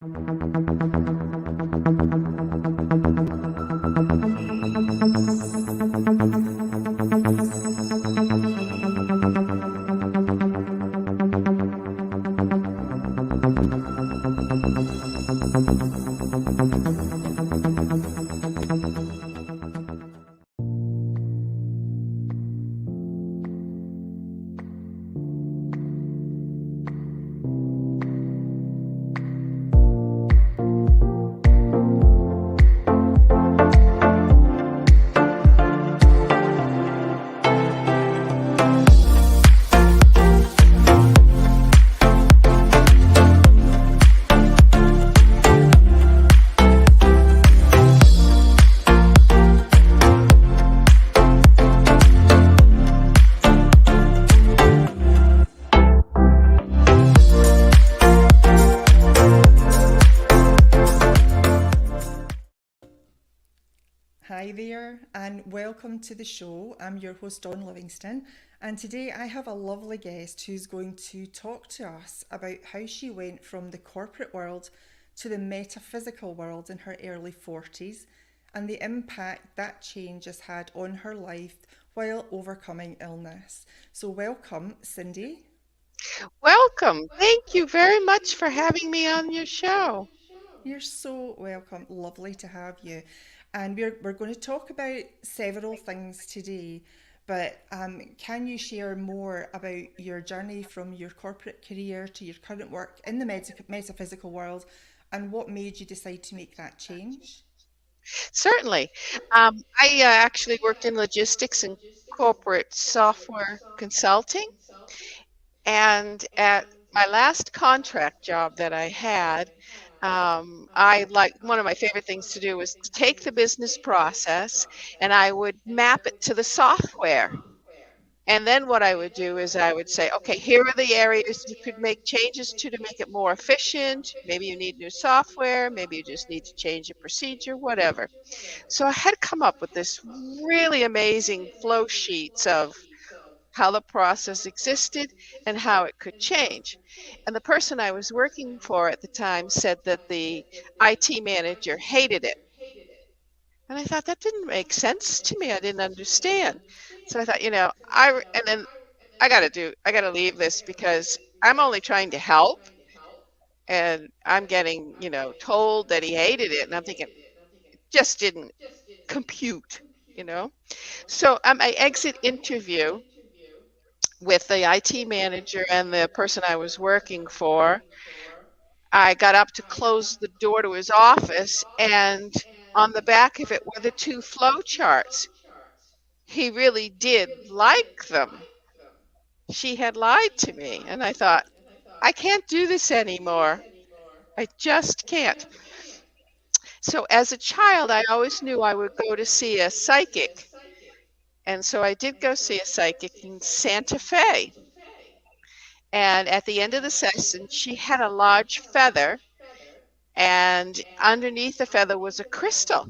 Hi there, and welcome to the show. I'm your host, Dawn Livingston, and today I have a lovely guest who's going to talk to us about how she went from the corporate world to the metaphysical world in her early 40s and the impact that change has had on her life while overcoming illness. So, welcome, Cindi. Welcome. Thank you very much for having me on your show. You're so welcome. Lovely to have you. And we're going to talk about several things today, but can you share more about your journey from your corporate career to your current work in the metaphysical world and what made you decide to make that change? Certainly. I actually worked in logistics and corporate software consulting. And at my last contract job that I had, I like one of my favorite things to do was to take the business process and I would map it to the software. And then what I would do is I would say, okay, here are the areas you could make changes to make it more efficient. Maybe you need new software. Maybe you just need to change a procedure, whatever. So I had come up with this really amazing flow sheets of how the process existed and how it could change. And the person I was working for at the time said that the IT manager hated it. And I thought that didn't make sense to me. I didn't understand. So I thought, and then I got to leave this because I'm only trying to help and I'm getting, told that he hated it. And I'm thinking, it just didn't compute, you know. So my exit interview with the IT manager and the person I was working for, I got up to close the door to his office, and on the back of it were the two flow charts. He really did like them. She had lied to me, and I thought, I can't do this anymore. I just can't. So as a child, I always knew I would go to see a psychic. And so I did go see a psychic in Santa Fe. And at the end of the session, she had a large feather, and underneath the feather was a crystal.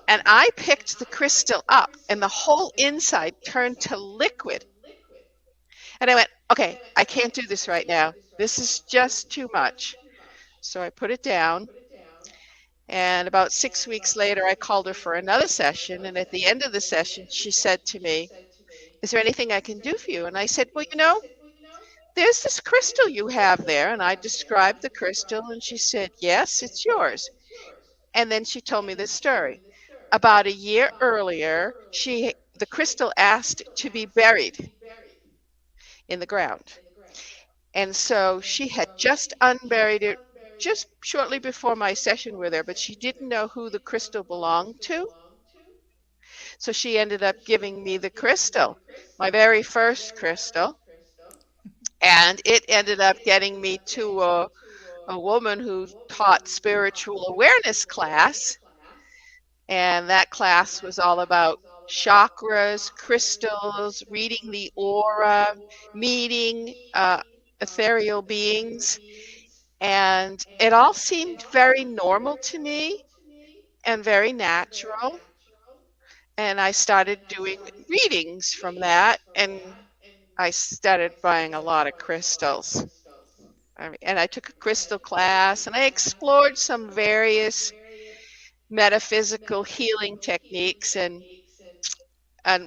And I picked the crystal up, and the whole inside turned to liquid. And I went, okay, I can't do this right now. This is just too much. So I put it down. And about 6 weeks later, I called her for another session. And at the end of the session, she said to me, is there anything I can do for you? And I said, well, there's this crystal you have there. And I described the crystal. And she said, yes, it's yours. And then she told me this story. About a year earlier, the crystal asked to be buried in the ground. And so she had just unburied it just shortly before my session with her, but she didn't know who the crystal belonged to. So she ended up giving me the crystal, my very first crystal. And it ended up getting me to a woman who taught spiritual awareness class. And that class was all about chakras, crystals, reading the aura, meeting ethereal beings. And it all seemed very normal to me and very natural. And I started doing readings from that, and I started buying a lot of crystals. And I took a crystal class and I explored some various metaphysical healing techniques. And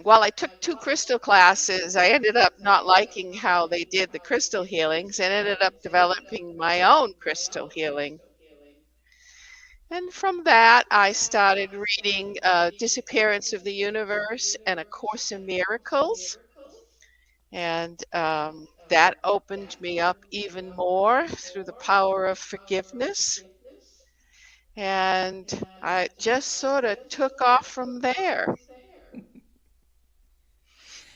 while I took two crystal classes, I ended up not liking how they did the crystal healings and ended up developing my own crystal healing. And from that, I started reading Disappearance of the Universe and A Course in Miracles. And that opened me up even more through the power of forgiveness. And I just sort of took off from there.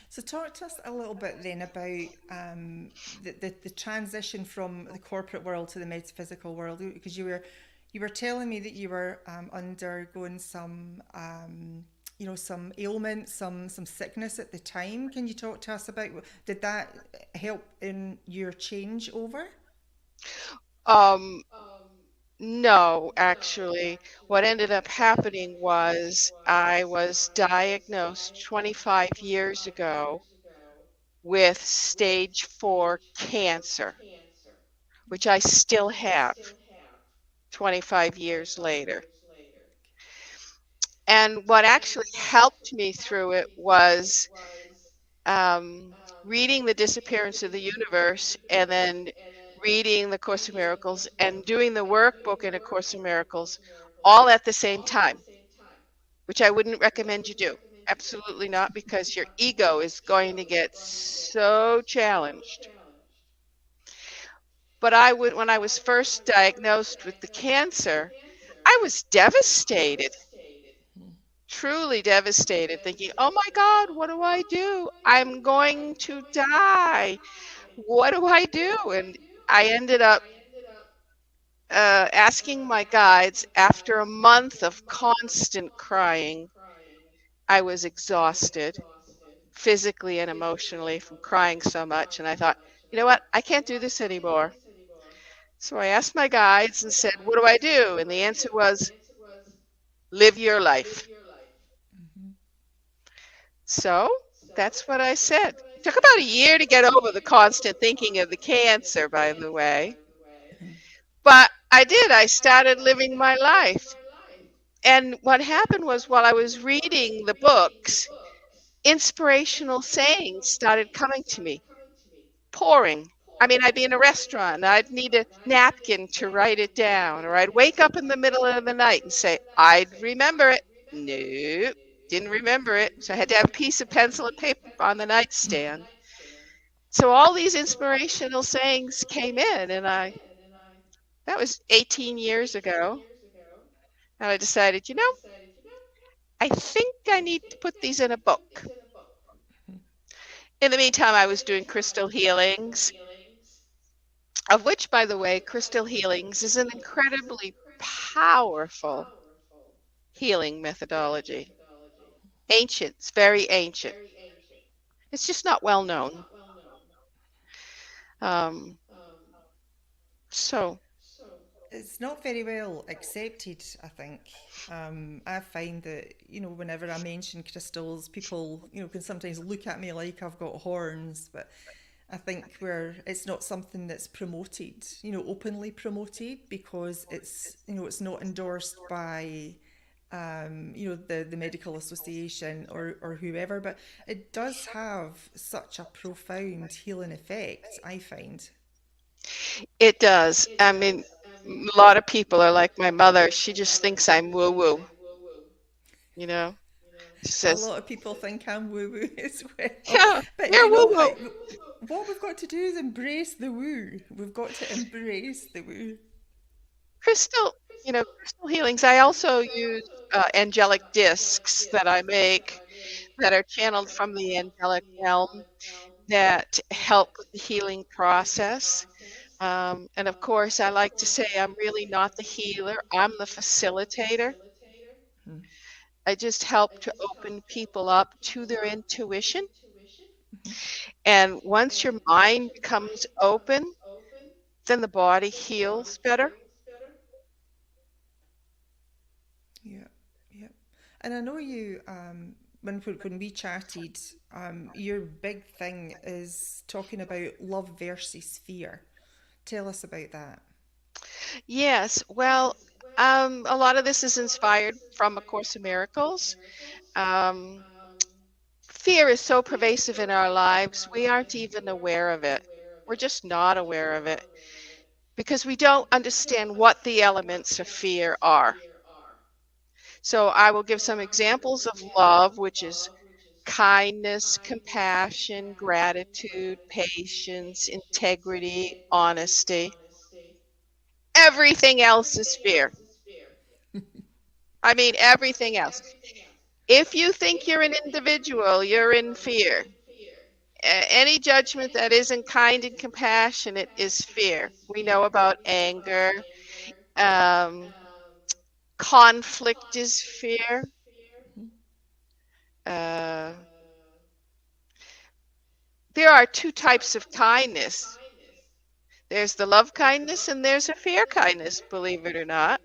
So talk to us a little bit then about the transition from the corporate world to the metaphysical world, because you were telling me that you were undergoing some some ailment, some sickness at the time. Can you talk to us about did that help in your change over? Um, no, actually, what ended up happening was I was diagnosed 25 years ago with stage 4 cancer, which I still have 25 years later. And what actually helped me through it was reading The Disappearance of the Universe and then reading The Course in Miracles and doing the workbook in A Course in Miracles all at the same time, which I wouldn't recommend you do. Absolutely not, because your ego is going to get so challenged. But when I was first diagnosed with the cancer, I was devastated, truly devastated, thinking, oh my God, what do I do? I'm going to die. What do I do? And I ended up asking my guides after a month of constant crying. I was exhausted physically and emotionally from crying so much. And I thought, you know what? I can't do this anymore. So I asked my guides and said, what do I do? And the answer was, live your life. Mm-hmm. So that's what I said. It took about a year to get over the constant thinking of the cancer, by the way. But I did. I started living my life. And what happened was while I was reading the books, inspirational sayings started coming to me, pouring. I mean, I'd be in a restaurant, I'd need a napkin to write it down, or I'd wake up in the middle of the night and say, I'd remember it. Nope, didn't remember it. So I had to have a piece of pencil and paper on the nightstand. So all these inspirational sayings came in, and that was 18 years ago. And I decided, I think I need to put these in a book. In the meantime, I was doing crystal healings, of which, by the way, crystal healings is an incredibly powerful healing methodology. Ancient, it's very ancient. It's just not well known. Um, so, It's not very well accepted, I think. I find that, whenever I mention crystals, people, can sometimes look at me like I've got horns, but I think where it's not something that's promoted, openly promoted because it's not endorsed by, the medical association or whoever, but it does have such a profound healing effect, I find. it does. I mean, a lot of people are like my mother. She just thinks I'm woo-woo, you know? She A says, lot of people think I'm woo woo as well. yeah, But you're woo-woo. what we've got to do is embrace the woo. We've got to embrace the woo. Crystal, crystal healings. I also use angelic discs that I make that are channeled from the angelic realm that help with the healing process. And of course, I like to say I'm really not the healer, I'm the facilitator. Hmm. I just help to open people up to their intuition. Mhm. And once your mind becomes open, then the body heals better. Yeah, yeah. And I know you, when we chatted, your big thing is talking about love versus fear. Tell us about that. Yes, well, a lot of this is inspired from A Course in Miracles. Um, Fear is so pervasive in our lives, we aren't even aware of it. We're just not aware of it because we don't understand what the elements of fear are. So I will give some examples of love, which is kindness, compassion, gratitude, patience, integrity, honesty. Everything else is fear. I mean, everything else. If you think you're an individual, you're in fear. Any judgment that isn't kind and compassionate is fear. We know about anger. Um, Conflict is fear. Mhm. Uh, there are two types of kindness. There's the love kindness and there's a fear kindness, believe it or not.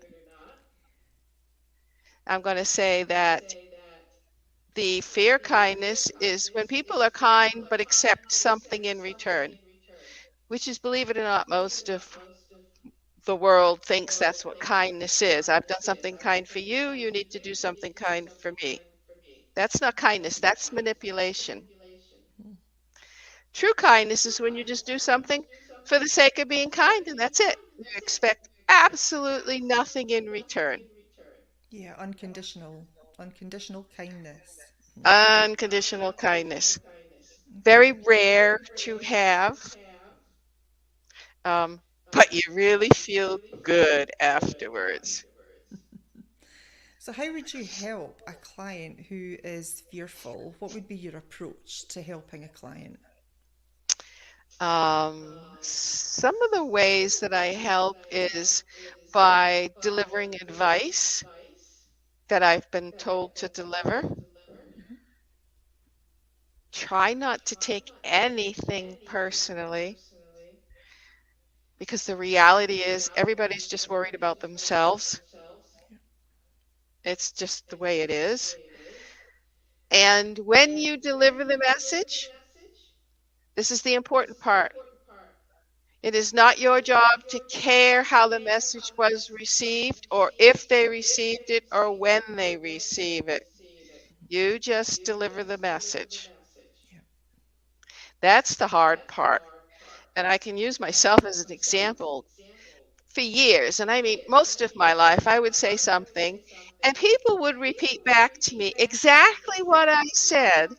I'm going to say that the fear kindness is when people are kind but accept something in return, which is, believe it or not, most of the world thinks that's what kindness is. I've done something kind for you, you need to do something kind for me. That's not kindness, that's manipulation. Mhm. True kindness is when you just do something for the sake of being kind, and that's it. You expect absolutely nothing in return. Yeah, unconditional kindness. Mhm. Unconditional kindness. Very rare to have, but you really feel good afterwards. So, how would you help a client who is fearful? What would be your approach to helping a client? Some of the ways that I help is by delivering advice that I've been told to deliver. Mhm. Try not to take anything personally because the reality is everybody's just worried about themselves. Yeah. It's just the way it is. And when you deliver the message, this is the important part. It is not your job to care how the message was received or if they received it or when they receive it. You just deliver the message. Yeah. That's the hard part. And I can use myself as an example. For years, and I mean most of my life, I would say something, and people would repeat back to me exactly what I said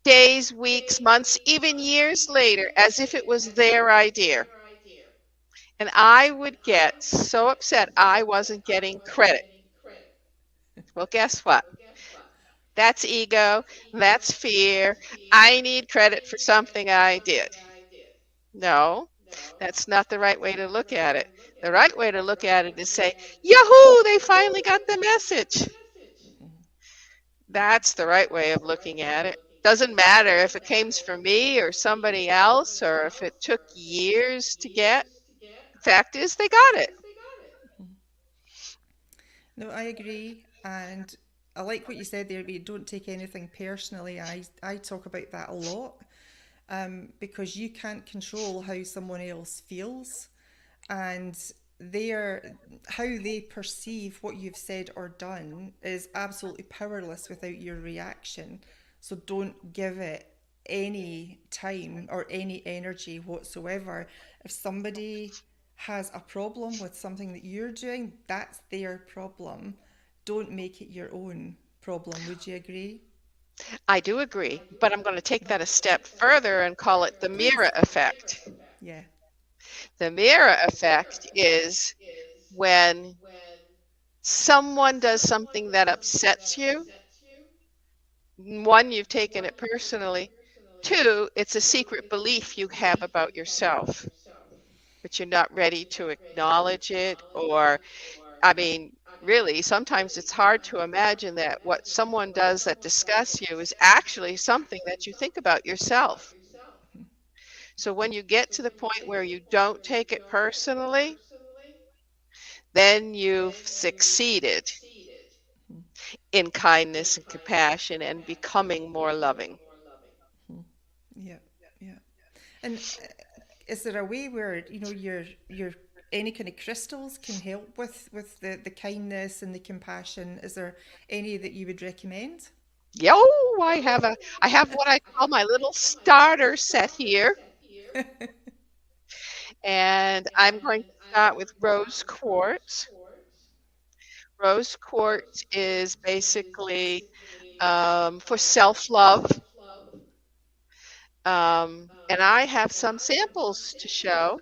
days, weeks, months, even years later, as if it was their idea. And I would get so upset I wasn't getting credit. Well, guess what? That's ego, that's fear. I need credit for something I did. No, that's not the right way to look at it. The right way to look at it is say, Yahoo, they finally got the message. Mhm. That's the right way of looking at it. Doesn't matter if it came from me or somebody else or if it took years to get. The fact is, they got it. Mhm. No, I agree. And I like what you said there, but you don't take anything personally. I talk about that a lot, because you can't control how someone else feels. And their how they perceive what you've said or done is absolutely powerless without your reaction. So don't give it any time or any energy whatsoever. If somebody has a problem with something that you're doing, that's their problem. Don't make it your own problem. Would you agree? I do agree, but I'm going to take that a step further and call it the mirror Please. effect. Yeah. The mirror effect is when someone does something that upsets you. One, you've taken it personally. Two, it's a secret belief you have about yourself, but you're not ready to acknowledge it. Or, I mean, really, sometimes it's hard to imagine that what someone does that disgusts you is actually something that you think about yourself. So when you get to the point where you don't take it personally, then you've succeeded Mhm. in kindness and compassion and becoming more loving. Mhm. Yeah. Yeah. And is there a way where your any kind of crystals can help with the kindness and the compassion? Is there any that you would recommend? Yo, I have what I call my little starter set here, and I'm going to start with rose quartz. Rose quartz is basically for self-love, and I have some samples to show.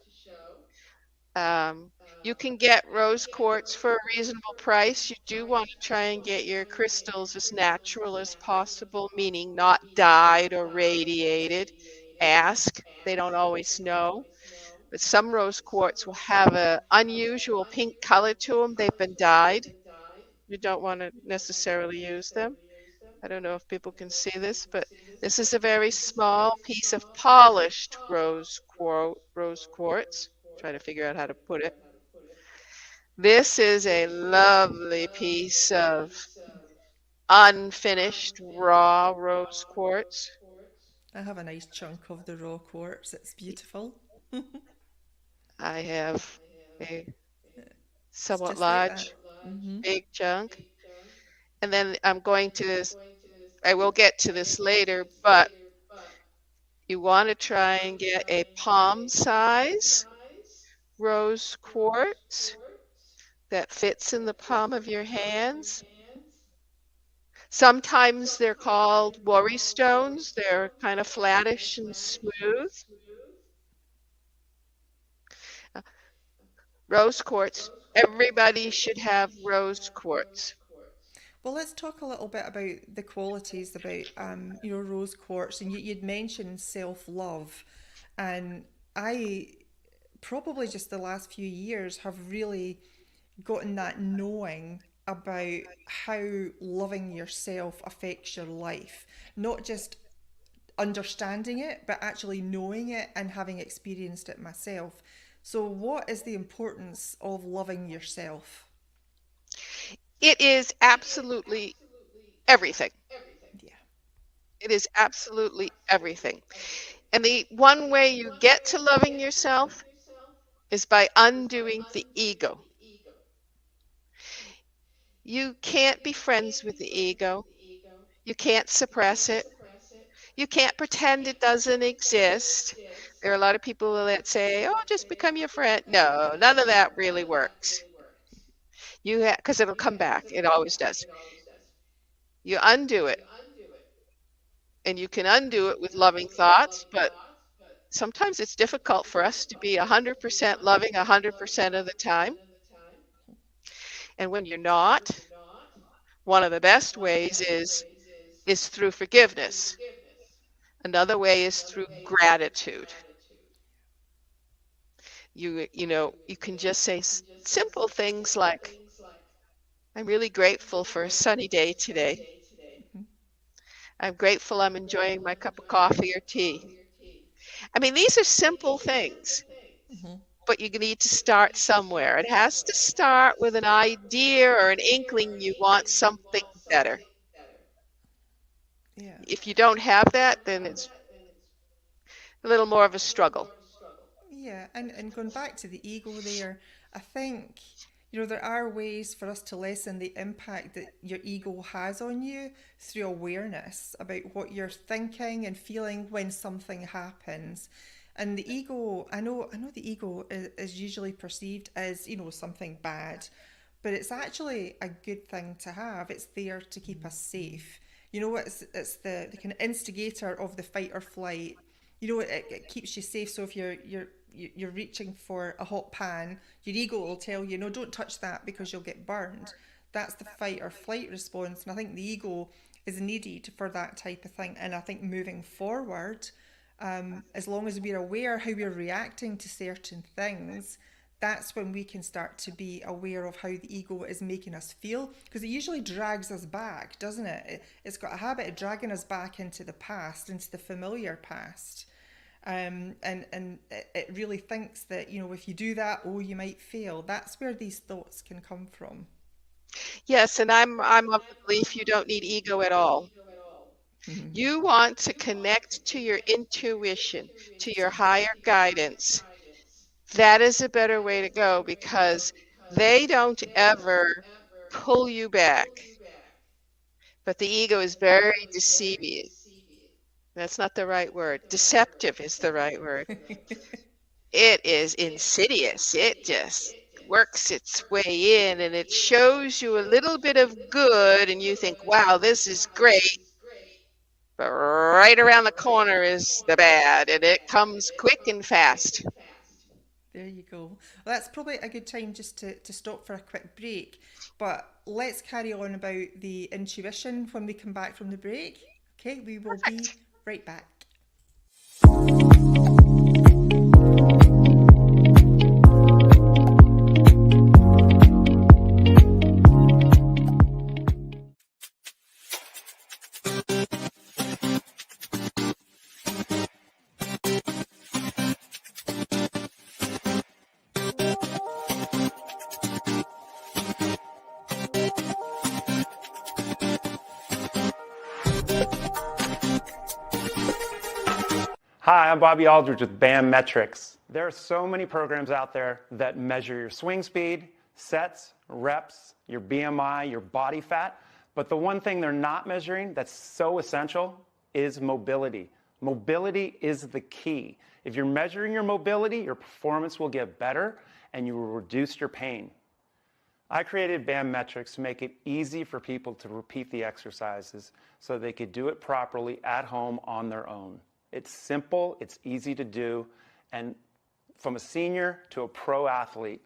Um, you can get rose quartz for a reasonable price. You do want to try and get your crystals as natural as possible, meaning not dyed or radiated. Ask. They don't always know. But some rose quartz will have an unusual pink color to them. They've been dyed. You don't want to necessarily use them. I don't know if people can see this, but this is a very small piece of polished rose quartz. Trying to figure out how to put it. This is a lovely piece of unfinished raw rose quartz. I have a nice chunk of the raw quartz. It's beautiful. I have a It's somewhat just like that. large, Hmm. big chunk. And then I will get to this later, but you want to try and get a palm size rose quartz that fits in the palm of your hands. Sometimes they're called worry stones. They're kind of flattish and smooth. Uh, Rose quartz. Everybody should have rose quartz. Well, let's talk a little bit about the qualities about rose quartz, and you'd mentioned self love, and I probably just the last few years have really gotten that knowing about how loving yourself affects your life, not just understanding it, but actually knowing it and having experienced it myself. So, what is the importance of loving yourself? It is absolutely everything. Yeah. It is absolutely everything. And the one way you get to loving yourself is by undoing the ego. You can't be friends with the ego. You can't suppress it. You can't pretend it doesn't exist. There are a lot of people that say, "Oh, just become your friend." No, none of that really works. Because it'll come back. It always does. You undo it, and you can undo it with loving thoughts, but sometimes it's difficult for us to be 100% loving 100% of the time. And when you're not, one of the best ways is through forgiveness. Another way is through gratitude. You can just say simple things like, "I'm really grateful for a sunny day today. Mhm. I'm grateful I'm enjoying my cup of coffee or tea." I mean, these are simple things, Mhm. but you need to start somewhere. It has to start with an idea or an inkling you want something better. Yeah. If you don't have that, then it's a little more of a struggle. Yeah, and going back to the ego there, I think, there are ways for us to lessen the impact that your ego has on you through awareness about what you're thinking and feeling when something happens. And the ego, I know the ego is usually perceived as, something bad, but it's actually a good thing to have. It's there to keep us safe. It's the kind of instigator of the fight or flight. It keeps you safe. So if you're reaching for a hot pan, your ego will tell you, no, don't touch that because you'll get burned. That's the fight or flight response. And I think the ego is needed for that type of thing. And I think moving forward, as long as we're aware how we're reacting to certain things, that's when we can start to be aware of how the ego is making us feel, because it usually drags us back, doesn't it? It's got a habit of dragging us back into the past, into the familiar past. And it really thinks that, if you do that, oh, you might fail. That's where these thoughts can come from. Yes, and I'm of the belief you don't need ego at all. Mhm. You want to connect to your intuition, to your higher guidance. That is a better way to go because they don't ever pull you back. But the ego is very deceiving. That's not the right word. Deceptive is the right word. It is insidious. It just works its way in and it shows you a little bit of good and you think, wow, this is great. But right around the corner is the bad and it comes quick and fast. There you go. Well, that's probably a good time just to stop for a quick break. But let's carry on about the intuition when we come back from the break. Okay, we will be Perfect. right back. Hi, I'm Bobby Aldridge with BAM Metrics. There are so many programs out there that measure your swing speed, sets, reps, your BMI, your body fat, but the one thing they're not measuring that's so essential is mobility. Mobility is the key. If you're measuring your mobility, your performance will get better and you will reduce your pain. I created BAM Metrics to make it easy for people to repeat the exercises so they could do it properly at home on their own. It's simple, it's easy to do, and from a senior to a pro athlete.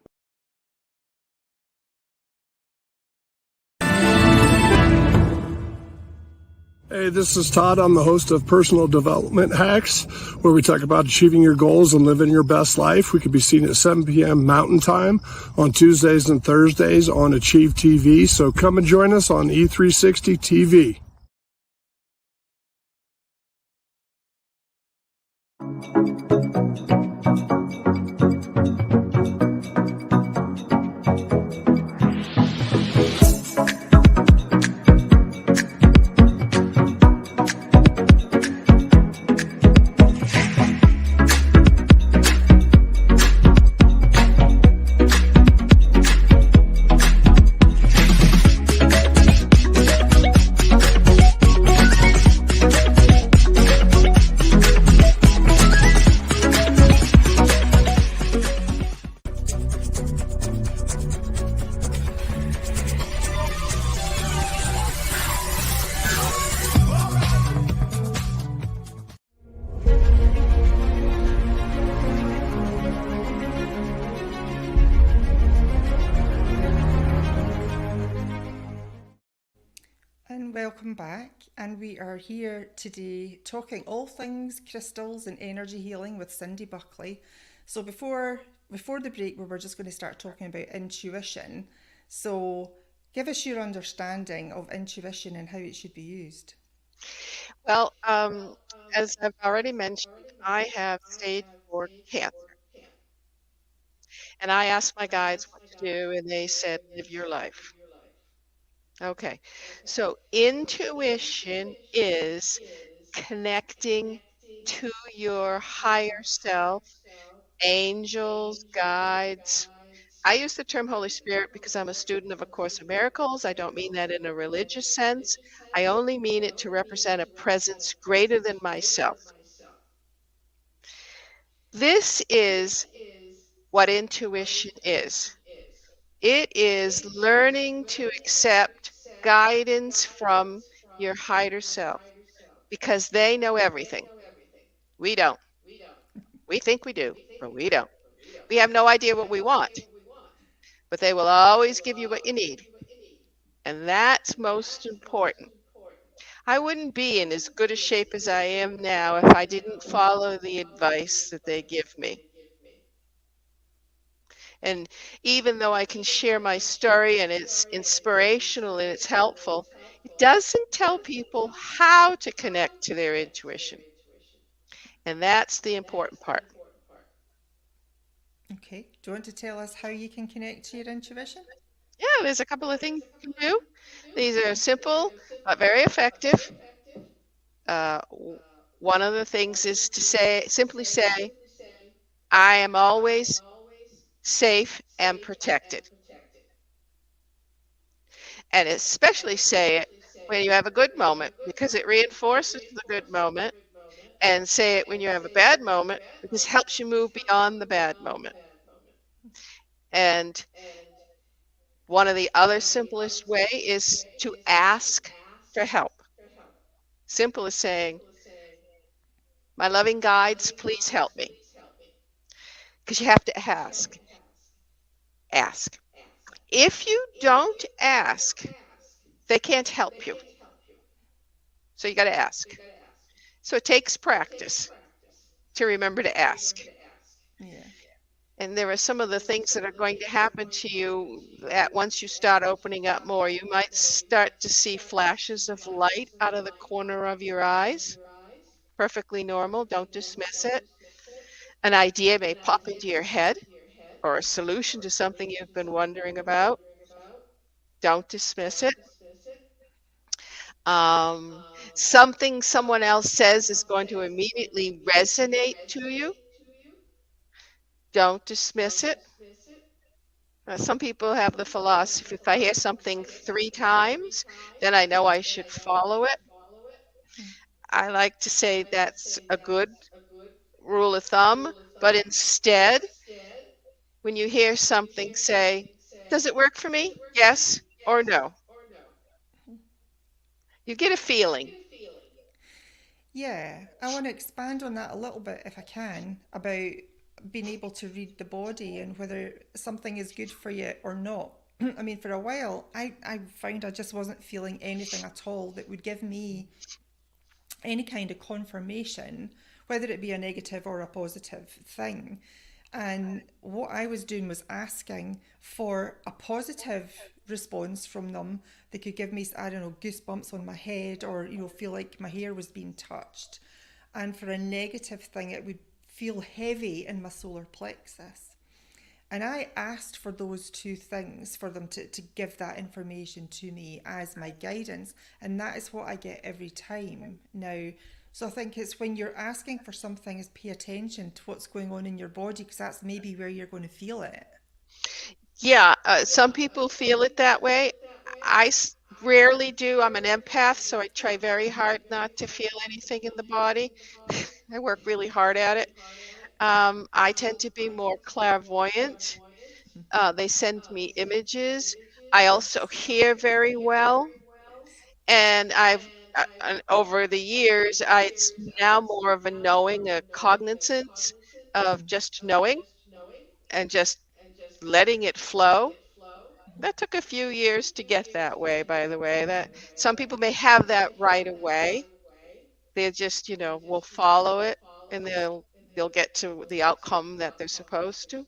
Hey, this is Todd. I'm the host of Personal Development Hacks, where we talk about achieving your goals and living your best life. We can be seen at 7 p.m. Mountain Time on Tuesdays and Thursdays on Achieve TV. So come and join us on E360 TV. And welcome back. And we are here today talking all things crystals and energy healing with Cindi Buckley. So before the break, we were just going to start talking about intuition. So give us your understanding of intuition and how it should be used. Well, as I've already mentioned, I have stage 4 cancer. And I asked my guides what to do, and they said, live your life. Okay, so intuition is connecting to your higher self, angels, guides. I use the term Holy Spirit because I'm a student of A Course in Miracles. I don't mean that in a religious sense. I only mean it to represent a presence greater than myself. This is what intuition is. It is learning to accept guidance from your higher self because they know everything. We don't. We think we do, but we don't. We have no idea what we want, but they will always give you what you need. And that's most important. I wouldn't be in as good a shape as I am now if I didn't follow the advice that they give me. And even though I can share my story and it's inspirational and it's helpful, it doesn't tell people how to connect to their intuition. And that's the important part. Okay. Do you want to tell us how you can connect to your intuition? Yeah, there's a couple of things you can do. These are simple but very effective. uh, one of the things is to simply say, I am always safe and protected. And especially say it when you have a good moment because it reinforces the good moment, and say it when you have a bad moment because it helps you move beyond the bad moment. And one of the other simplest way is to ask for help. Simple as saying, my loving guides, please help me. Because you have to ask. Ask. If you don't ask, they can't help you. So you got to ask. So it takes practice to remember to ask. Yeah. And there are some of the things that are going to happen to you that once you start opening up more, you might start to see flashes of light out of the corner of your eyes. Perfectly normal. Don't dismiss it. An idea may pop into your head or a solution to something you've been wondering about. Don't dismiss it. Something someone else says is going to immediately resonate to you. Don't dismiss it. Some people have the philosophy, if I hear something 3 times, then I know I should follow it. I like to say that's a good rule of thumb, but instead, when you hear something, say, does it work for me? Yes or no? You get a feeling. Yeah, I want to expand on that a little bit if I can about being able to read the body and whether something is good for you or not. I mean, for a while, I found I just wasn't feeling anything at all that would give me any kind of confirmation, whether it be a negative or a positive thing. And what I was doing was asking for a positive response from them that could give me, I don't know, goosebumps on my head or, feel like my hair was being touched. And for a negative thing, it would feel heavy in my solar plexus. And I asked for those two things for them to give that information to me as my guidance. And that is what I get every time now. So I think it's when you're asking for something is pay attention to what's going on in your body because that's maybe where you're going to feel it. Yeah, some people feel it that way. I rarely do. I'm an empath, so I try very hard not to feel anything in the body. I work really hard at it. I tend to be more clairvoyant. They send me images. I also hear very well. And over the years, it's now more of a knowing, a cognizance of just knowing and just letting it flow. That took a few years to get that way, by the way. That some people may have that right away. They just, will follow it and they'll get to the outcome that they're supposed to.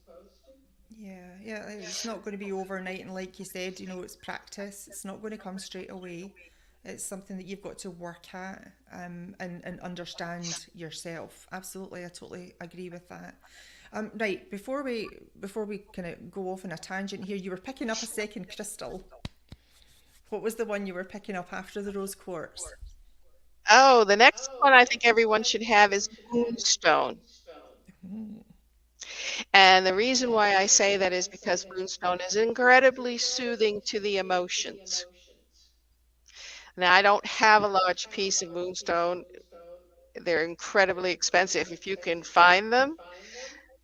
Yeah, it's not going to be overnight. And like you said, it's practice. It's not going to come straight away. It's something that you've got to work at and understand yourself. Absolutely, I totally agree with that. Right, before we kind of go off on a tangent here, you were picking up a second crystal. What was the one you were picking up after the rose quartz? Oh, the next one I think everyone should have is moonstone. And the reason why I say that is because moonstone is incredibly soothing to the emotions. Now, I don't have a large piece of moonstone. They're incredibly expensive if you can find them.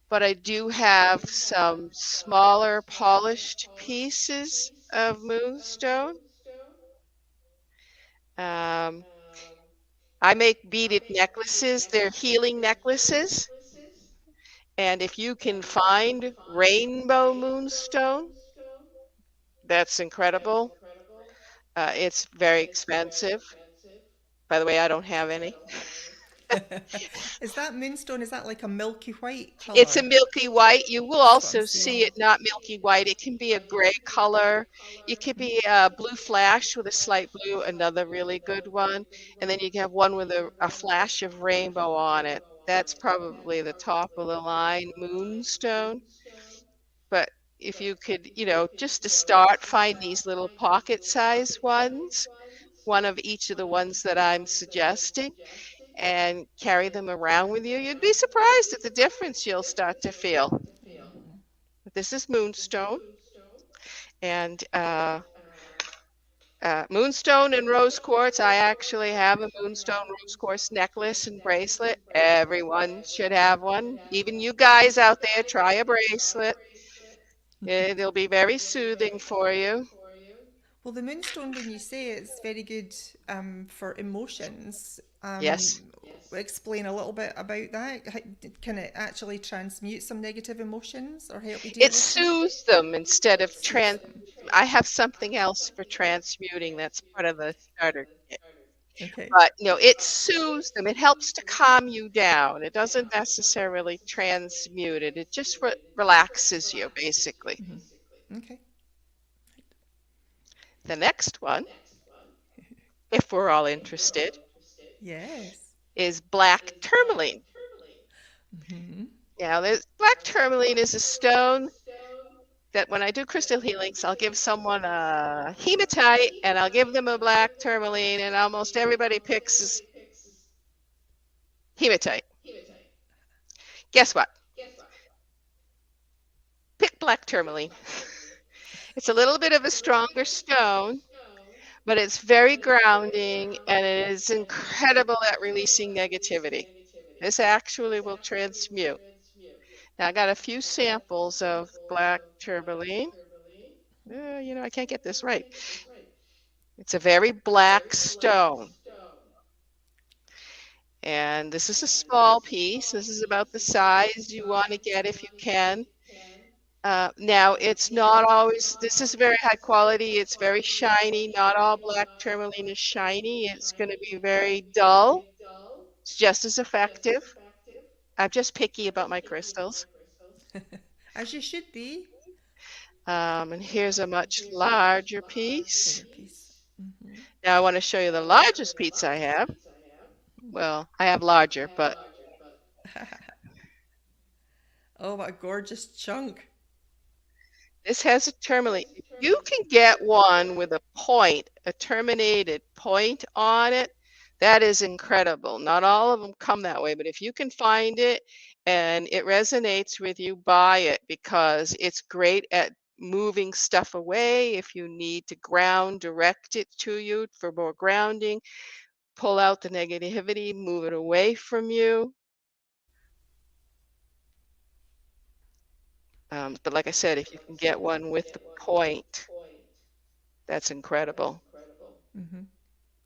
But I do have some smaller polished pieces of moonstone. I make beaded necklaces. They're healing necklaces. And if you can find rainbow moonstone, that's incredible. It's very expensive. By the way, I don't have any. Is that moonstone, is that like a milky white It's a colour? milky white. You will That's what I'm also seeing. see it not milky white. It can be a gray color. It could be a blue flash with a slight blue, another really good one. And then you can have one with a flash of rainbow on it. That's probably the top of the line moonstone. But if you could, just to start, find these little pocket size ones. one of each of the ones that I'm suggesting and carry them around with you. You'd be surprised at the difference you'll start to feel. This is moonstone, and moonstone and rose quartz. I actually have a moonstone rose quartz necklace and bracelet. Everyone should have one. Even you guys out there, try a bracelet. It'll be very soothing for you. Well, the moonstone, when you say it's very good for emotions, Yes. explain a little bit about that. Can it actually transmute some negative emotions or help you deal It with them? soothes them instead of Soothes them. I have something else for transmuting that's part of the starter kit. Okay. But it soothes them. It helps to calm you down. It doesn't necessarily transmute it. It just relaxes you, basically. Okay. The next one, if we're all interested, Yes. is black tourmaline. Hmm. Now, black tourmaline is a stone that when I do crystal healings, I'll give someone a hematite and I'll give them a black tourmaline, and almost everybody picks hematite. Guess what? Pick black tourmaline. It's a little bit of a stronger stone, but it's very grounding and it is incredible at releasing negativity. This actually will transmute. Now I got a few samples of black tourmaline. I can't get this right. It's a very black stone. And this is a small piece. This is about the size you want to get if you can. Now, it's not always, this is very high quality. It's very shiny. Not all black tourmaline is shiny. It's going to be very dull. It's just as effective. I'm just picky about my crystals. As you should be. And here's a much larger piece. Bigger piece. Hmm. Now, I want to show you the largest piece I have. Well, I have larger, but Oh, what a gorgeous chunk. this has a tourmaline. If you can get one with a terminated point on it, that is incredible. Not all of them come that way, but if you can find it and it resonates with you, buy it because it's great at moving stuff away. If you need to ground, direct it to you for more grounding, pull out the negativity, move it away from you. But like I said, if you can get one with the point, that's incredible. Hmm.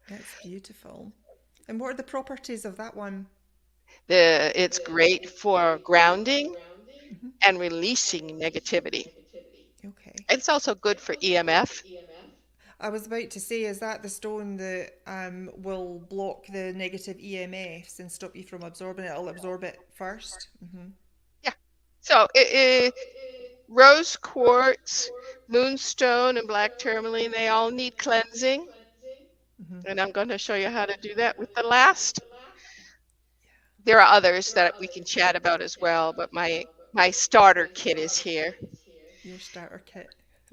That's beautiful. And what are the properties of that one? It's great for grounding Hmm. and releasing negativity. Okay. It's also good for EMF. I was about to say, is that the stone that will block the negative EMFs and stop you from absorbing it? It'll absorb it 1st. Hmm. Yeah. So rose quartz, moonstone, and black tourmaline, they all need cleansing. Hmm. And I'm going to show you how to do that with the last. There are others that we can chat about as well, but my starter kit is here. Your starter kit.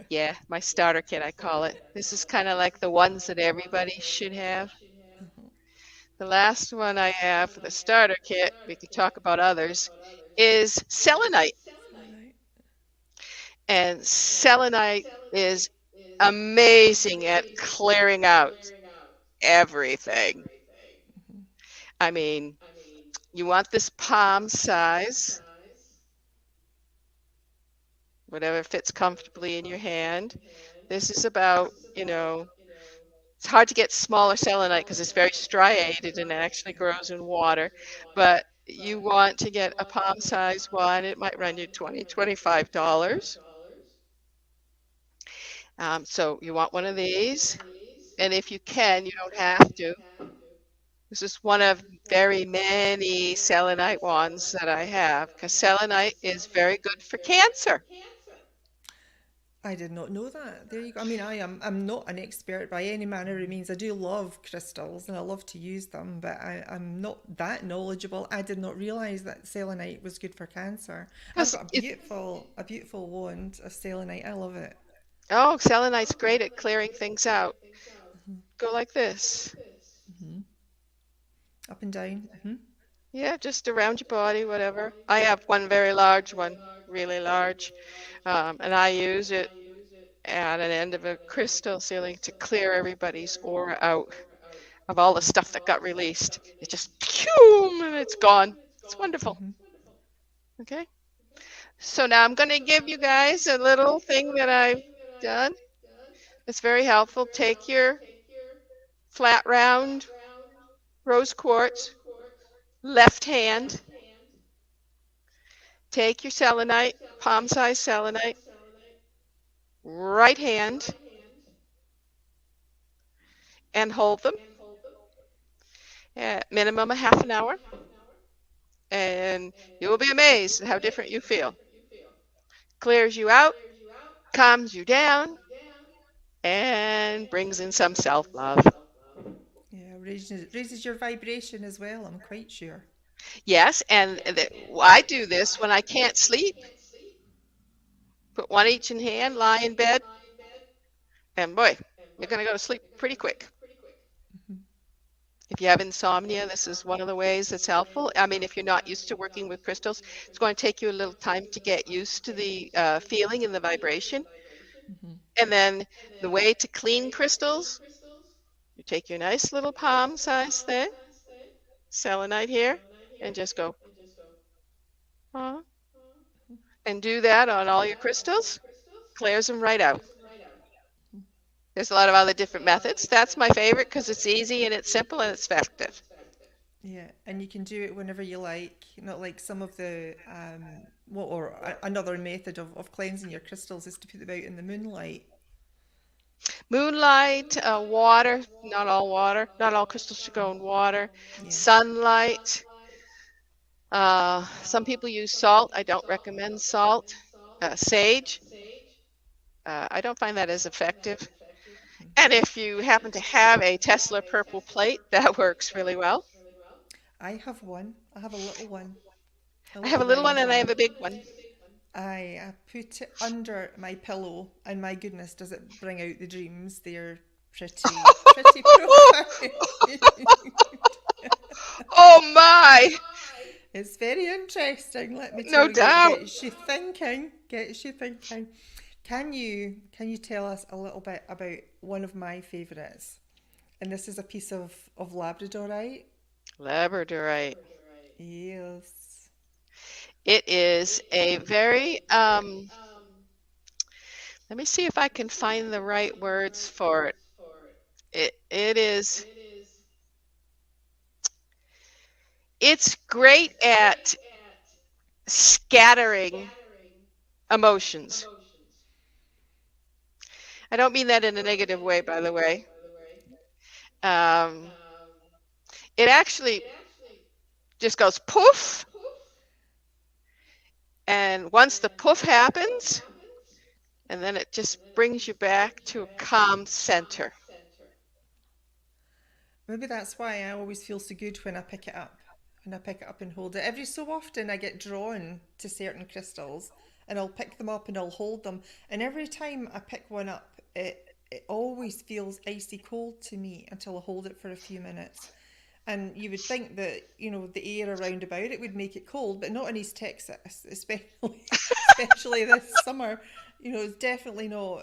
Yeah, my starter kit, I call it. This is kind of like the ones that everybody should have. Mhm. The last one I have for the starter kit, we could talk about others, is selenite. Selenite. And selenite is amazing at clearing out everything. Mhm. I mean, you want this palm size, whatever fits comfortably in your hand. This is about, it's hard to get smaller selenite because it's very striated and it actually grows in water. But you want to get a palm size one, it might run you $20, $25. So you want one of these. And if you can, you don't have to. This is one of very many selenite wands that I have because selenite is very good for cancer. I did not know that. There you go. I mean, I'm not an expert by any manner of means. I do love crystals and I love to use them, but I'm not that knowledgeable. I did not realize that selenite was good for cancer. I've Because got a beautiful wand of selenite. I love it. oh, selenite's great at clearing things out. go like this. Hmm. Up and down. Hmm. Yeah, just around your body, whatever. I have one very large one, really large, and I use it at an end of a crystal ceiling to clear everybody's aura out of all the stuff that got released. It just, phew, and it's gone. It's wonderful. Hmm. Okay. So now I'm going to give you guys a little thing that I've done. It's very helpful. Take your flat round rose quartz, left hand. Take your selenite, palm-sized selenite, right hand, and hold them at minimum a half an hour. And you will be amazed at how different you feel. Clears you out, calms you down, and brings in some self-love. Yeah, raises your vibration as well, I'm quite sure. Yes, and I do this when I can't sleep. Put one each in hand, lie in bed, and boy, you're going to go to sleep pretty quick. Hmm. If you have insomnia, this is one of the ways that's helpful. I mean, if you're not used to working with crystals, it's going to take you a little time to get used to the feeling and the vibration. Hmm. And then the way to clean crystals, you take your nice little palm-sized thing, selenite here, and just go, uh, and do that on all your crystals. Clears them right out. There's a lot of other different methods. That's my favorite because it's easy and it's simple and it's effective. Yeah, and you can do it whenever you like, not like some of the another method of cleansing your crystals is to put them out in the moonlight. Moonlight, water, not all water, not all crystals should go in water. Yeah. Sunlight. Some people use salt. I don't recommend salt. Sage. I don't find that as effective. And if you happen to have a Tesla purple plate, that works really well. I have one. I have a little one, a I have little a little one round and I have one. a big one. I put it under my pillow, and my goodness, does it bring out the dreams? They're pretty profound. Oh my! It's very interesting, let me No tell you. It doubt. gets you thinking. Gets you thinking. Can you tell us a little bit about one of my favourites? And this is a piece of Labradorite. Labradorite. Yes. It is a very, let me see if I can find the right words for it. It is, it's great at scattering emotions. I don't mean that in a negative way, by the way. It actually just goes poof, and once the poof happens, and then it just brings you back to a calm center. Maybe that's why I always feel so good when I pick it up. When I pick it up and hold it. Every so often I get drawn to certain crystals and I'll pick them up and I'll hold them. And every time I pick one up, it always feels icy cold to me until I hold it for a few minutes. And you would think that, the air around about it would make it cold, but not in East Texas, especially this summer. It's definitely not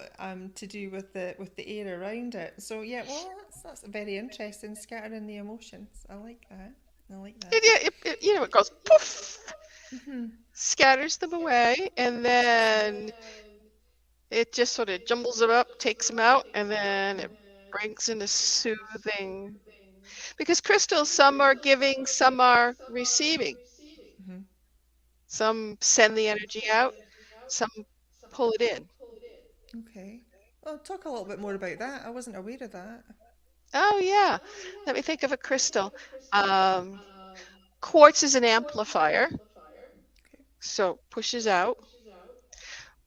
to do with the air around it. So yeah, well, that's very interesting, scattering the emotions. I like that. I like that. It goes poof, Hmm. scatters them away, and then it just sort of jumbles them up, takes them out, and then it brings in a soothing. Because crystals, some are giving, some are receiving. Hmm. Some send the energy out, some pull it in. Okay. Well, talk a little bit more about that. I wasn't aware of that. Oh yeah, let me think of a crystal. Um, Quartz is an amplifier, Okay. so pushes out.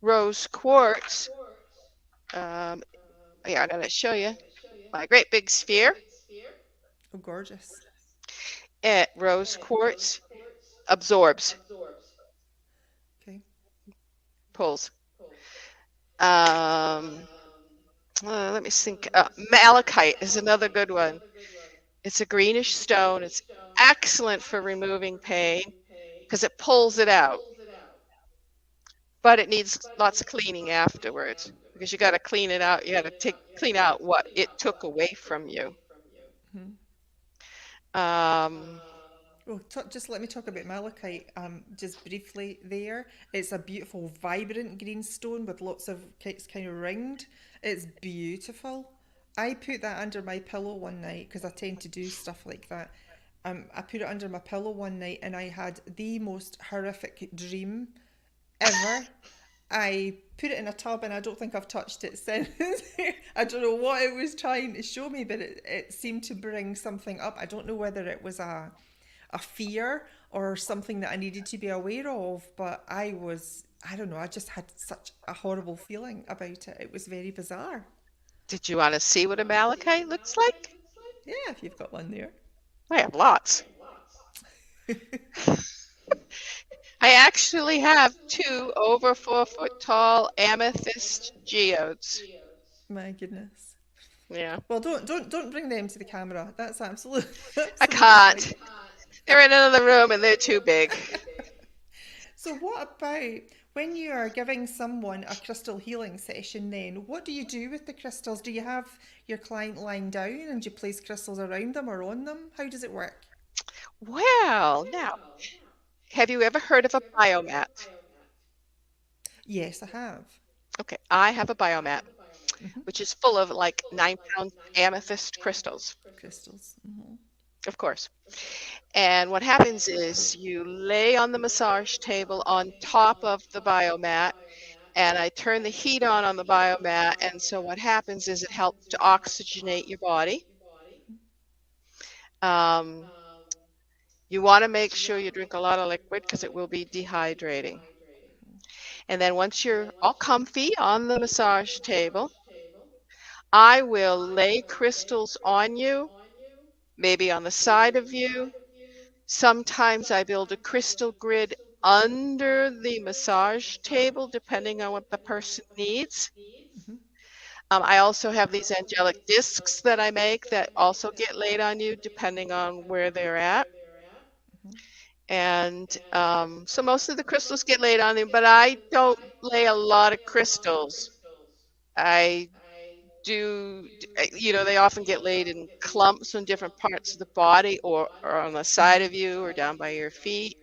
Rose quartz, um, yeah, I'm gonna show you my great big sphere. Oh, gorgeous. Rose quartz absorbs, Okay. pulls. Um, Let me think. Malachite is another good one. It's a greenish stone. It's excellent for removing pain because it pulls it out, but it needs lots of cleaning afterwards because you got to clean it out. You got to clean out what it took away from you. Um, Well, just let me talk about malachite just briefly there. It's a beautiful, vibrant green stone with lots of, it's kind of ringed. It's beautiful. I put that under my pillow one night because I tend to do stuff like that. I put it under my pillow one night and I had the most horrific dream ever. I put it in a tub and I don't think I've touched it since. I don't know what it was trying to show me, but it seemed to bring something up. I don't know whether it was a fear or something that I needed to be aware of, but I don't know, I just had such a horrible feeling about it. It was very bizarre. did you want to see what a malachite looks like? Yeah, if you've got one there. I have lots. I actually have 2 over 4-foot tall amethyst geodes. My goodness. Yeah. Well, don't bring them to the camera. That's absolutely. I can't. They're in another room and they're too big. So what about when you are giving someone a crystal healing session then? What do you do with the crystals? Do you have your client lying down and you place crystals around them or on them? How does it work? Well, now, have you ever heard of a biomat? Yes, I have. Okay, I have a biomat, which is full of like 9-pound amethyst crystals, Crystals. of course. And what happens is you lay on the massage table on top of the biomat, and I turn the heat on the biomat, and so what happens is it helps to oxygenate your body. You want to make sure you drink a lot of liquid because it will be dehydrating. And then once you're all comfy on the massage table, I will lay crystals on you, maybe on the side of you. Sometimes I build a crystal grid under the massage table, depending on what the person needs. I also have these angelic discs that I make that also get laid on you, depending on where they're at. And so most of the crystals get laid on them, but I don't lay a lot of crystals. I do, they often get laid in clumps on different parts of the body or on the side of you or down by your feet.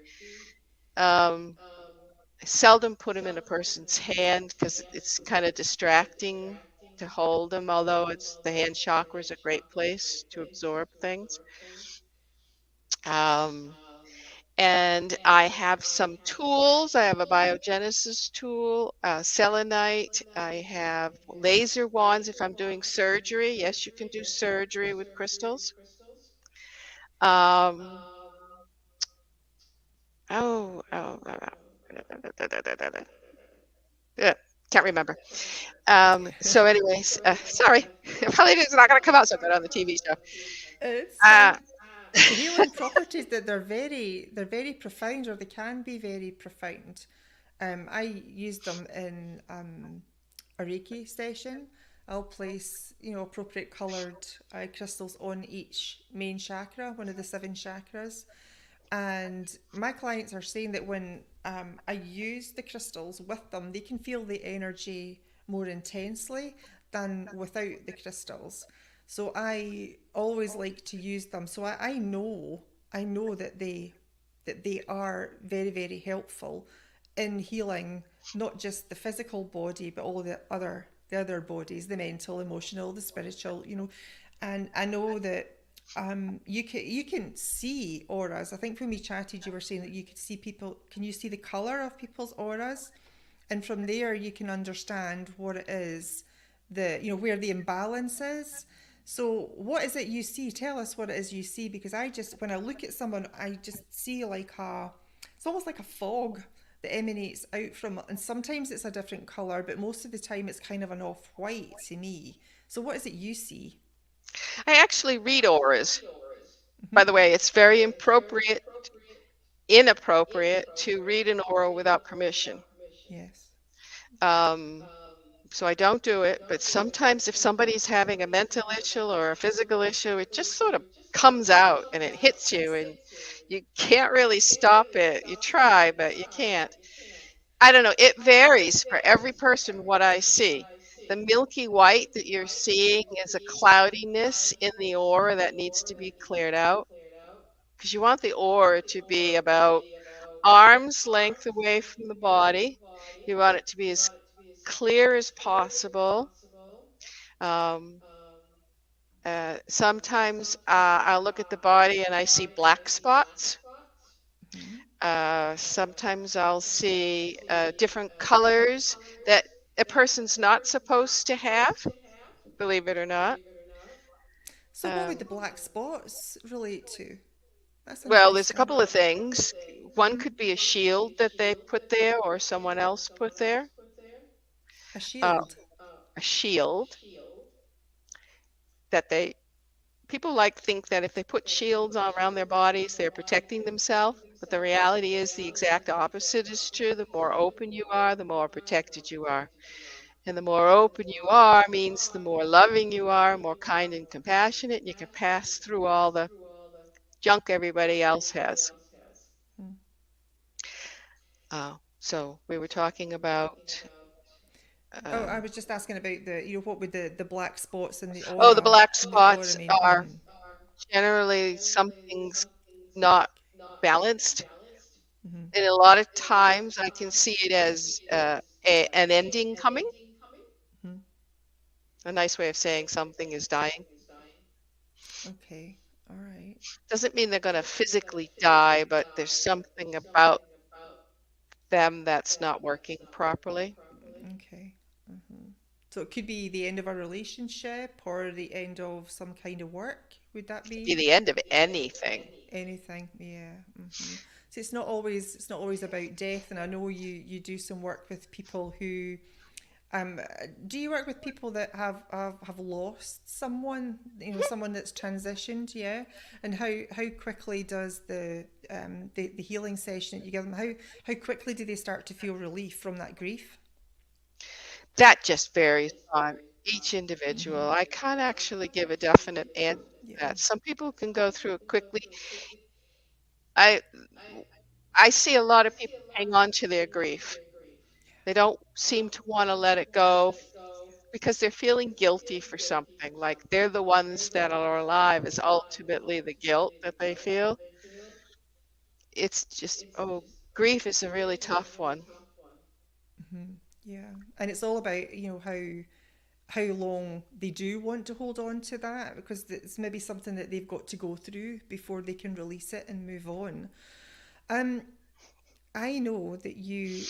I seldom put them in a person's hand because it's kind of distracting to hold them, although the hand chakra is a great place to absorb things. And I have some tools. I have a biogenesis tool, selenite. I have laser wands if I'm doing surgery. Yes, you can do surgery with crystals. Yeah, can't remember. So anyways, sorry. Probably it's not going to come out so good on the TV show. It's the healing properties that they're very profound, or they can be very profound. I use them in a Reiki session. I'll place, appropriate coloured crystals on each main chakra, one of the 7 chakras. And my clients are saying that when I use the crystals with them, they can feel the energy more intensely than without the crystals. So I always like to use them. So I know that they are very, very helpful in healing not just the physical body, but all the other bodies, the mental, emotional, the spiritual, And I know that you can see auras. I think when we chatted, you were saying that you could see people. Can you see the color of people's auras? And from there, you can understand what it is, where the imbalance is. So what is it you see? Tell us what it is you see, because when I look at someone, I just see it's almost like a fog that emanates out from it. And sometimes it's a different color, but most of the time it's kind of an off-white to me. So what is it you see? I actually read auras. By the way, it's very inappropriate to read an aura without permission. Yes. So I don't do it, but sometimes if somebody's having a mental issue or a physical issue, it just sort of comes out and it hits you and you can't really stop it. You try, but you can't. I don't know. It varies for every person what I see. The milky white that you're seeing is a cloudiness in the aura that needs to be cleared out because you want the aura to be about arm's length away from the body. You want it to be as clear as possible. Um, sometimes I'll look at the body and I see black spots. Sometimes I'll see different colors that a person's not supposed to have, believe it or not. So, what would the black spots relate to? That's Well, there's a interesting. couple of things. One could be a shield that they put there or someone else put there. A Uh, shield. a shield that people think that if they put shields on around their bodies, they're protecting themselves. But the reality is the exact opposite is true. The more open you are, the more protected you are. And the more open you are means the more loving you are, more kind and compassionate, and you can pass through all the junk everybody else has. So we were talking about I was just asking about what would the black spots the black in the aura spots mean? are generally something's not balanced. And a lot of times I can see it as an ending coming. A nice way of saying something is dying. Okay, all right. Doesn't mean they're going to physically die, but there's something about them that's not working properly. Okay. So it could be the end of a relationship or the end of some kind of work. Would that Be be the end of anything. anything? Yeah. So it's not always about death. And I know you do some work with people who do you work with people that have lost someone, someone that's transitioned, yeah? And how quickly does the healing session that you give them, how quickly do they start to feel relief from that grief? That just varies on each individual. I can't actually give a definite answer to Yeah. that. Some people can go through it quickly. I see a lot of people hang on to their grief. They don't seem to want to let it go because they're feeling guilty for something. Like they're the ones that are alive is ultimately the guilt that they feel. It's just, grief is a really tough one. Yeah. And it's all about, how long they do want to hold on to that, because it's maybe something that they've got to go through before they can release it and move on. Um, I know that you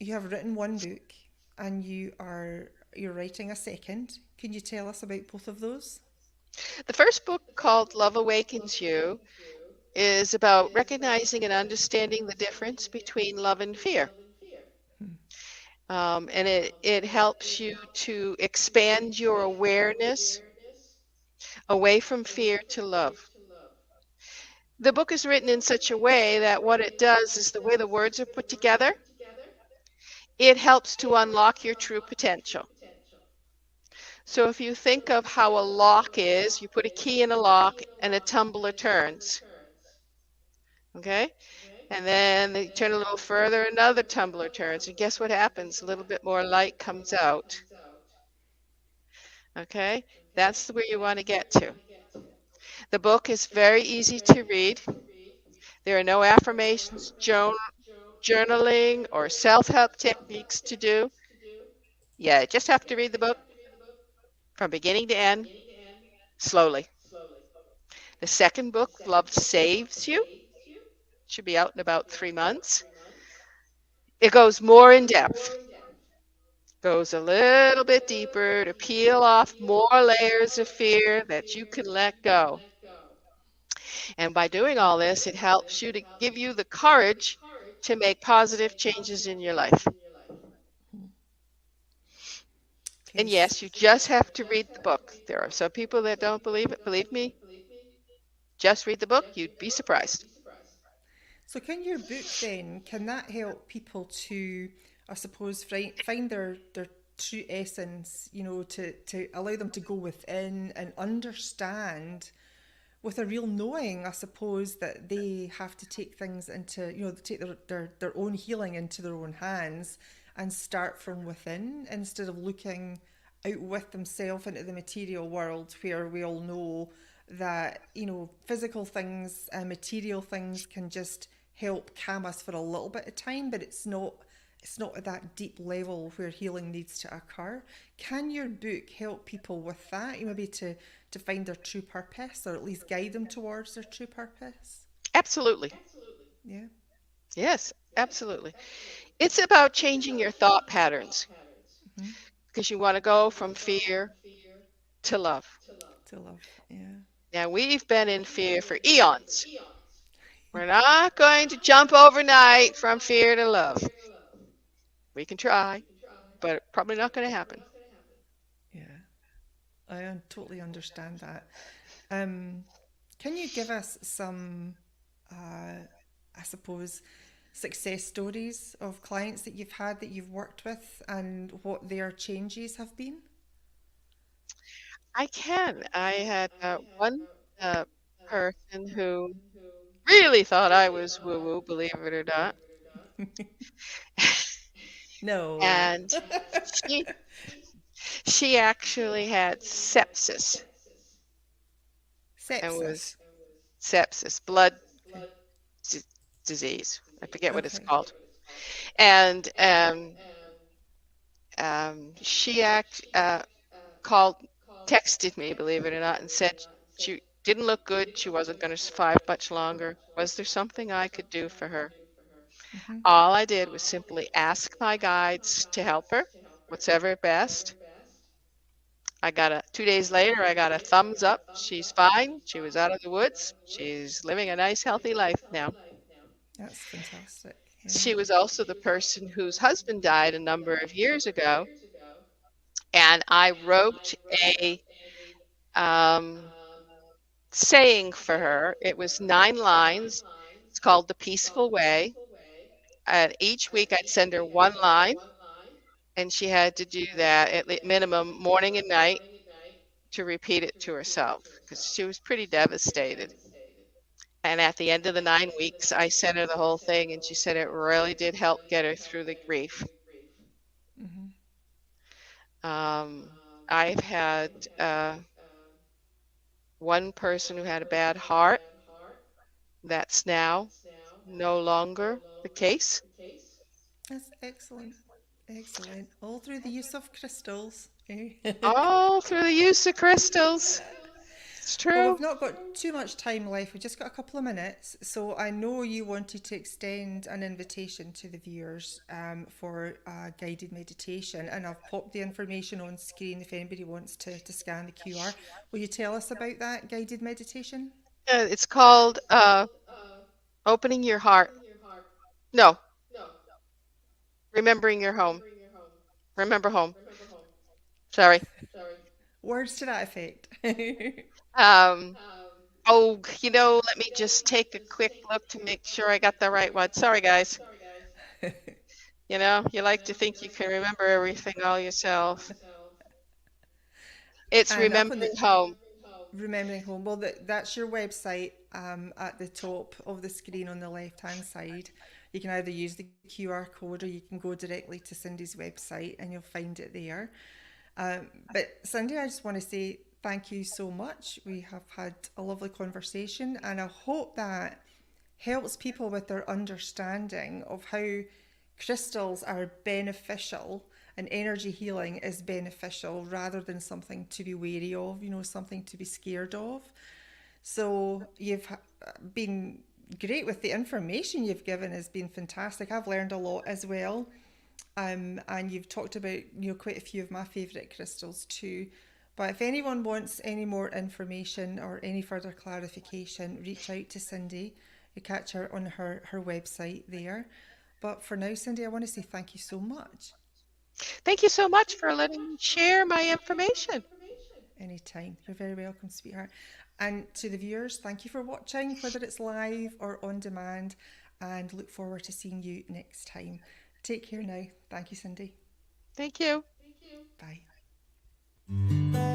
have written one book and you're writing a second. Can you tell us about both of those? The first book, called Love Awakens You, is about recognizing and understanding the difference between love and fear. And it helps you to expand your awareness away from fear to love. The book is written in such a way that what it does is the way the words are put together, it helps to unlock your true potential. So if you think of how a lock is, you put a key in a lock and a tumbler turns. Okay? And then you turn a little further, another tumbler turns. And guess what happens? A little bit more light comes out. Okay? That's where you want to get to. The book is very easy to read. There are no affirmations, journaling, or self-help techniques to do. You just have to read the book from beginning to end, slowly. The second book, Love Saves You, should be out in about 3 months. It goes more in depth, goes a little bit deeper to peel off more layers of fear that you can let go. And by doing all this, it helps you to give you the courage to make positive changes in your life. And Okay. yes, you just have to read the book. There are some people that don't believe it. Believe me, just read the book. You'd be surprised. So can your book then, can that help people to, I suppose, find their true essence, to allow them to go within and understand with a real knowing, I suppose, that they have to take things into, take their own healing into their own hands and start from within instead of looking out with themselves into the material world where we all know that, physical things and material things can just help calm us for a little bit of time, but it's not at that deep level where healing needs to occur. Can your book help people with that? Maybe to find their true purpose or at least guide them towards their true purpose? Absolutely. Yeah. Yes, absolutely. It's about changing your thought patterns Hmm. because you want to go from fear to love. To love. Yeah. Now, we've been in fear for eons. We're not going to jump overnight from fear to love. We can try, but probably not going to happen. Yeah. I totally understand that. Um, can you give us some, I suppose, success stories of clients that you've had that you've worked with and what their changes have been? I can. I had one uh, person who really thought I was woo-woo, believe it or not. No. And she she actually had sepsis and was Sepsis. blood Okay. d- disease. I forget what it's Okay. called. And she called, texted me, believe it or not, and said she didn't look good. She wasn't going to survive much longer. Was there something I could do for her? Hmm. All I did was simply ask my guides to help her, what's ever best. I got 2 days later, I got a thumbs up. She's fine. She was out of the woods. She's living a nice, healthy life now. That's fantastic. Yeah. She was also the person whose husband died a number of years ago, and I wrote a um, saying for her. It was 9 lines. It's called The Peaceful Way. And each week I'd send her one line, and she had to do that at minimum morning and night to repeat it to herself because she was pretty devastated. And at the end of the 9 weeks, I sent her the whole thing, and she said it really did help get her through the grief. Hmm. Um, I've had one person who had a bad heart. That's now no longer the case. That's excellent. Excellent. All through the use of crystals. Eh? All through the use of crystals. It's Well, true. we've not got too much time left. We've just got a couple of minutes. So I know you wanted to extend an invitation to the viewers for guided meditation, and I've popped the information on screen if anybody wants to scan the QR. Will you tell us about that guided meditation? It's called opening your heart. No, remembering your home. Remember home. Sorry. Words to that effect. Um, let me just take a quick look to make sure I got the right one. Sorry, guys. You like to think you can remember everything all yourself. It's And up on the remembering home. Remembering Home. Well, that's your website at the top of the screen on the left hand side. You can either use the QR code or you can go directly to Cindy's website and you'll find it there. But Cindy, I just want to say thank you so much. We have had a lovely conversation, and I hope that helps people with their understanding of how crystals are beneficial and energy healing is beneficial rather than something to be wary of, something to be scared of. So you've been great with the information you've given has been fantastic. I've learned a lot as well. And you've talked about quite a few of my favourite crystals too. But if anyone wants any more information or any further clarification, reach out to Cindy. You catch her on her website there. But for now, Cindy, I want to say thank you so much. Thank you so much for letting me share my information. Anytime. You're very welcome, sweetheart. And to the viewers, thank you for watching, whether it's live or on demand, and look forward to seeing you next time. Take care now. Thank you, Cindy. Thank you. Bye.